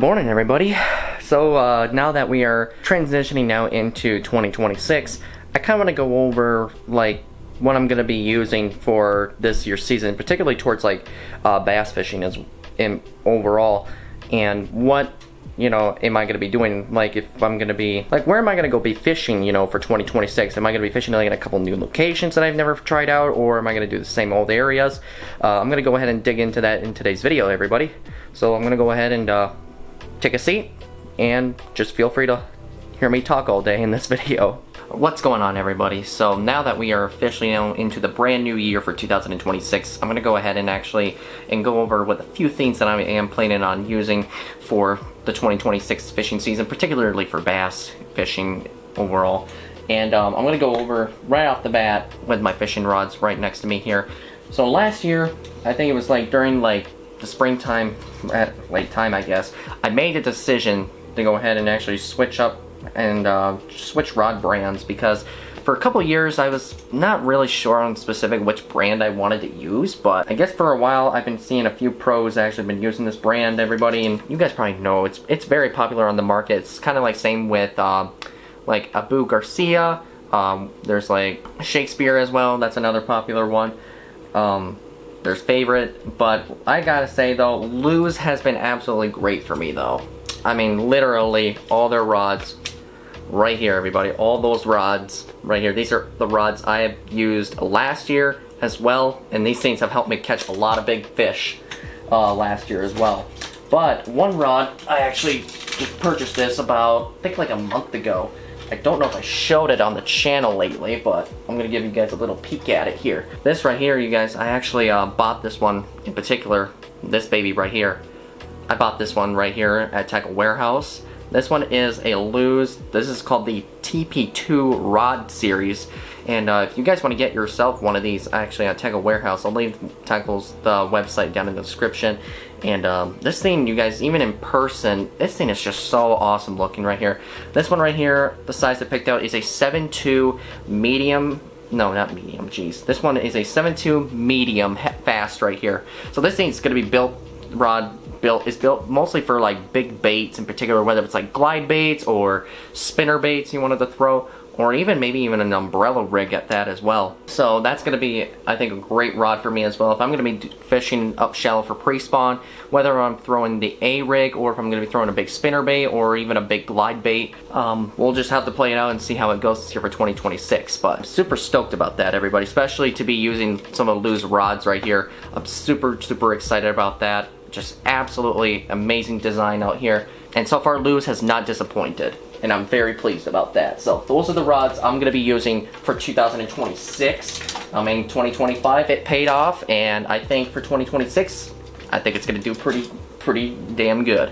Good morning, everybody. So now that we are transitioning now into 2026, I kind of want to go over like what I'm going to be using for this year's season, particularly towards like bass fishing as in overall, and what am I going to be doing, like if I'm going to be, like where am I going to go be fishing, for 2026? Am I going to be fishing like in a couple new locations that I've never tried out, or am I going to do the same old areas? I'm going to go ahead and dig into that in today's video, everybody. So I'm going to go ahead and take a seat and just feel free to hear me talk all day in this video. What's going on, everybody? So now that we are officially now into the brand new year for 2026, I'm going to go ahead and go over with a few things that I am planning on using for the 2026 fishing season, particularly for bass fishing overall. And I'm going to go over right off the bat with my fishing rods right next to me here. So last year, I think it was like during like the springtime, late time I guess, I made a decision to go ahead and actually switch up and switch rod brands, because for a couple years I was not really sure on specific which brand I wanted to use, but I guess for a while I've been seeing a few pros actually been using this brand, everybody, and you guys probably know it's very popular on the market. It's kind of like same with like Abu Garcia, there's like Shakespeare as well, that's another popular one. There's Favorite, but I gotta say though, Lew's has been absolutely great for me though. I mean, literally all their rods right here, everybody, all those rods right here, these are the rods I have used last year as well, and these things have helped me catch a lot of big fish last year as well. But one rod, I actually just purchased this about, I think like a month ago. I don't know if I showed it on the channel lately, but I'm gonna give you guys a little peek at it here. This right here, you guys, I actually bought this one in particular, this baby right here. I bought this one right here at Tackle Warehouse. This one is a Lew's. This is called the TP2 Rod Series. And if you guys want to get yourself one of these, actually at Tackle Warehouse, I'll leave Tackle's website down in the description. And this thing, you guys, even in person, this thing is just so awesome looking right here. This one right here, the size I picked out is a 7.2 medium. No, not medium, geez. This one is a 7.2 medium fast right here. So this thing's going to be built mostly for like big baits in particular, whether it's like glide baits or spinner baits you wanted to throw, or maybe even an umbrella rig at that as well. So that's going to be, I think, a great rod for me as well. If I'm going to be fishing up shallow for pre-spawn, whether I'm throwing the A rig or if I'm going to be throwing a big spinner bait or even a big glide bait, we'll just have to play it out and see how it goes this year for 2026. But I'm super stoked about that, everybody, especially to be using some of Lew's rods right here. I'm super excited about that. Just absolutely amazing design out here, and so far Lew's has not disappointed, and I'm very pleased about that. So those are the rods I'm going to be using for 2026. I mean, 2025 it paid off, and I think for 2026 I think it's going to do pretty damn good.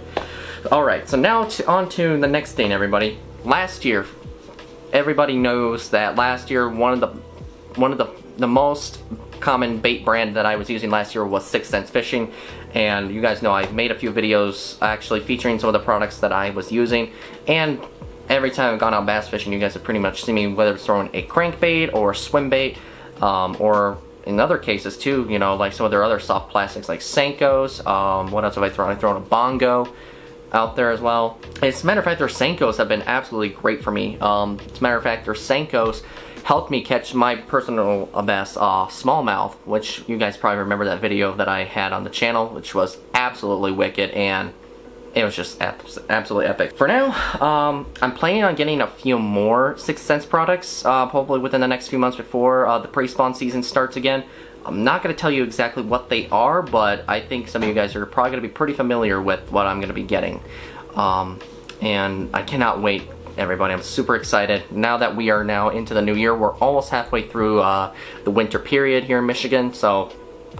Alright, so now on to the next thing, everybody. Last year, everybody knows that last year one of the most common bait brand that I was using last year was 6th Sense Fishing, and you guys know I've made a few videos actually featuring some of the products that I was using, and every time I've gone out bass fishing, you guys have pretty much seen me, whether it's throwing a crankbait or a swim bait, or in other cases too, like some of their other soft plastics like Senkos. What else have I thrown? I've thrown a bongo out there as well. As a matter of fact, their Senkos have been absolutely great for me. As a matter of fact, their Senkos helped me catch my personal best smallmouth, which you guys probably remember that video that I had on the channel, which was absolutely wicked, and it was just absolutely epic. For now, I'm planning on getting a few more 6th Sense products, probably within the next few months before the pre-spawn season starts again. I'm not going to tell you exactly what they are, but I think some of you guys are probably going to be pretty familiar with what I'm going to be getting. And I cannot wait, everybody. I'm super excited. Now that we are now into the new year, we're almost halfway through the winter period here in Michigan, so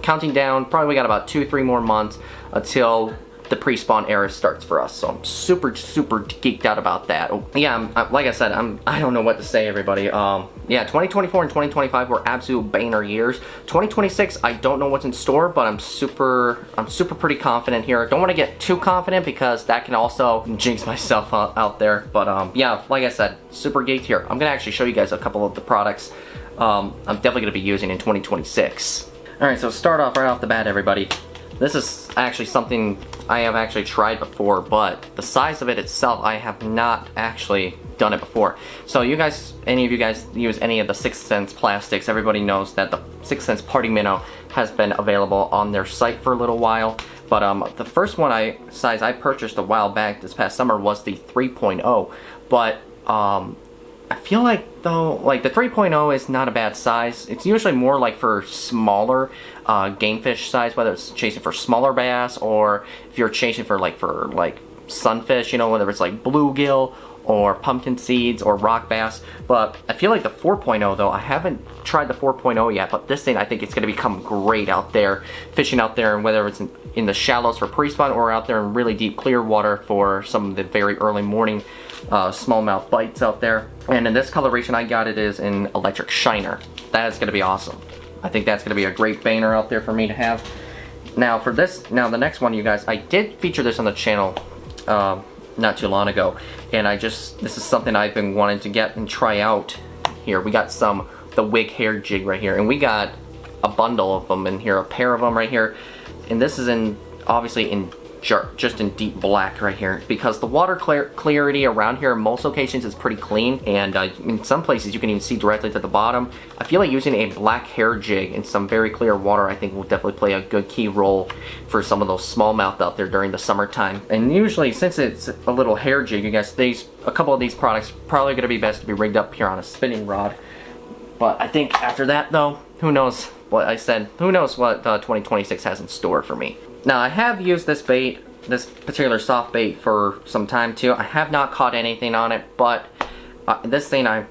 counting down, probably we got about 2-3 more months until the pre-spawn era starts for us. So I'm super geeked out about that. Yeah, like I said, I don't know what to say, everybody. Yeah, 2024 and 2025 were absolute banger years. 2026, I don't know what's in store, but I'm super pretty confident here. I don't want to get too confident because that can also jinx myself out there. But yeah, like I said, super geeked here. I'm gonna actually show you guys a couple of the products I'm definitely gonna be using in 2026. All right, so start off right off the bat, everybody. This is actually something I have actually tried before, but the size of it itself, I have not actually done it before. So you guys, any of you guys use any of the 6th Sense plastics, everybody knows that the 6th Sense party minnow has been available on their site for a little while. But the first one size I purchased a while back this past summer was the 3.0. But I feel like though, like the 3.0 is not a bad size. It's usually more like for smaller game fish size, whether it's chasing for smaller bass or if you're chasing for like sunfish, you know, whether it's like bluegill or pumpkin seeds or rock bass. But I feel like the 4.0 though, I haven't tried the 4.0 yet, but this thing I think it's going to become great out there, fishing out there, and whether it's in the shallows for pre-spawn or out there in really deep clear water for some of the very early morning smallmouth bites out there. And in this coloration I got it is in electric shiner. That is going to be awesome. I think that's going to be a great baner out there for me to have. Now for this, now the next one, you guys, I did feature this on the channel not too long ago, and this is something I've been wanting to get and try out. Here we got the wig hair jig right here, and we got a bundle of them in here, a pair of them right here, and this is obviously in just in deep black right here, because the water clarity around here in most locations is pretty clean, and in some places you can even see directly to the bottom. I feel like using a black hair jig in some very clear water I think will definitely play a good key role for some of those smallmouth out there during the summertime. And usually, since it's a little hair jig, you guys, a couple of these products probably going to be best to be rigged up here on a spinning rod. But I think after that though, who knows what I said, who knows what 2026 has in store for me. Now I have used this bait, this particular soft bait, for some time too. I have not caught anything on it, but this thing I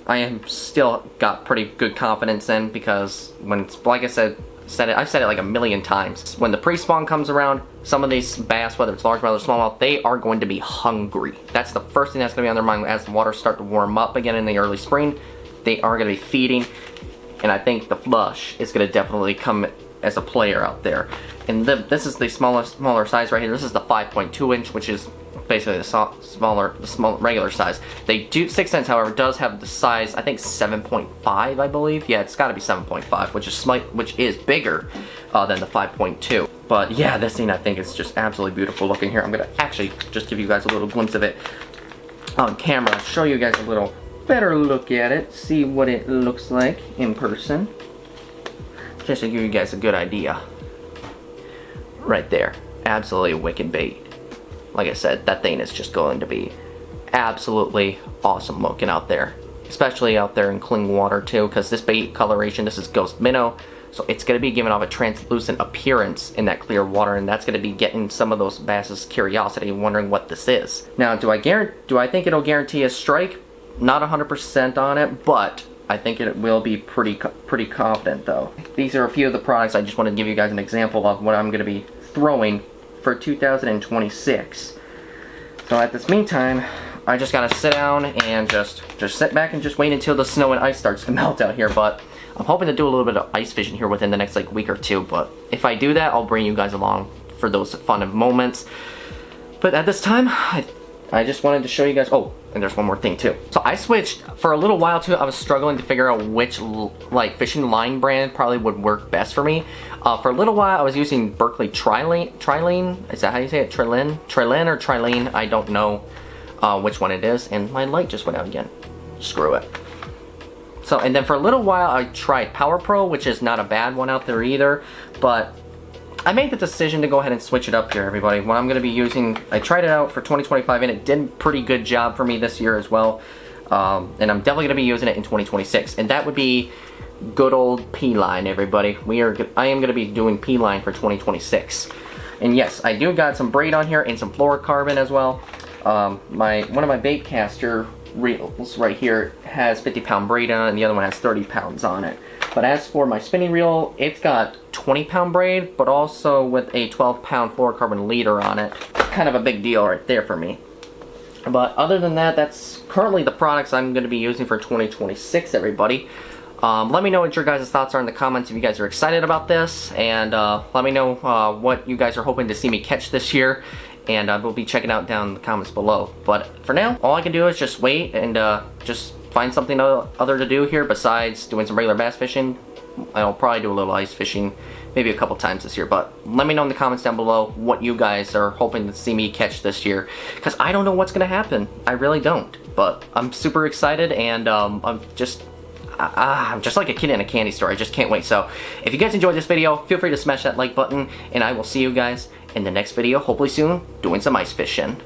am still got pretty good confidence in, because when it's, like I've said it like a million times. When the pre-spawn comes around, some of these bass, whether it's largemouth or smallmouth, they are going to be hungry. That's the first thing that's going to be on their mind as the waters start to warm up again in the early spring. They are going to be feeding, and I think the flush is going to definitely come as a player out there. And this is the smaller size right here. This is the 5.2 inch, which is basically the regular size. 6th Sense, however, does have the size, I think 7.5, I believe. Yeah, it's got to be 7.5, which is bigger than the 5.2. But yeah, this thing I think is just absolutely beautiful looking here. I'm gonna actually just give you guys a little glimpse of it on camera, show you guys a little better look at it, see what it looks like in person, just to give you guys a good idea. Right there, absolutely wicked bait. Like I said, that thing is just going to be absolutely awesome looking out there, especially out there in clean water too, because this bait coloration, this is ghost minnow, so it's going to be giving off a translucent appearance in that clear water, and that's going to be getting some of those bass's curiosity, wondering what this is. Now, do I think it'll guarantee a strike? Not 100% on it, but I think it will be pretty confident though. These are a few of the products I just wanted to give you guys an example of what I'm going to be throwing for 2026. So at this meantime, I just gotta sit down and just sit back and just wait until the snow and ice starts to melt out here. But I'm hoping to do a little bit of ice fishing here within the next like week or two. But if I do that, I'll bring you guys along for those fun moments. But at this time, I just wanted to show you guys, oh, and there's one more thing too. So I switched, for a little while too, I was struggling to figure out which like fishing line brand probably would work best for me. For a little while I was using Berkley Trilene, is that how you say it? Trilene or Trilene, I don't know which one it is, and my light just went out again. Screw it. So, and then for a little while I tried Power Pro, which is not a bad one out there either, but I made the decision to go ahead and switch it up here, everybody. What I'm going to be using, I tried it out for 2025 and it did a pretty good job for me this year as well. And I'm definitely going to be using it in 2026. And that would be good old P-line, everybody. I am going to be doing P-line for 2026. And yes, I do got some braid on here and some fluorocarbon as well. One of my bait caster reels right here has 50-pound braid on it, and the other one has 30 pounds on it. But as for my spinning reel, it's got 20-pound braid, but also with a 12-pound fluorocarbon leader on it. Kind of a big deal right there for me. But other than that, that's currently the products I'm going to be using for 2026, everybody. Let me know what your guys' thoughts are in the comments if you guys are excited about this, and let me know what you guys are hoping to see me catch this year, and we'll be checking out down in the comments below. But for now, all I can do is just wait and just find something other to do here besides doing some regular bass fishing, I'll probably do a little ice fishing maybe a couple times this year. But let me know in the comments down below what you guys are hoping to see me catch this year, because I don't know what's gonna happen. I really don't, but I'm super excited, and I'm just like a kid in a candy store. I just can't wait. So if you guys enjoyed this video, feel free to smash that like button, and I will see you guys in the next video, hopefully soon, doing some ice fishing.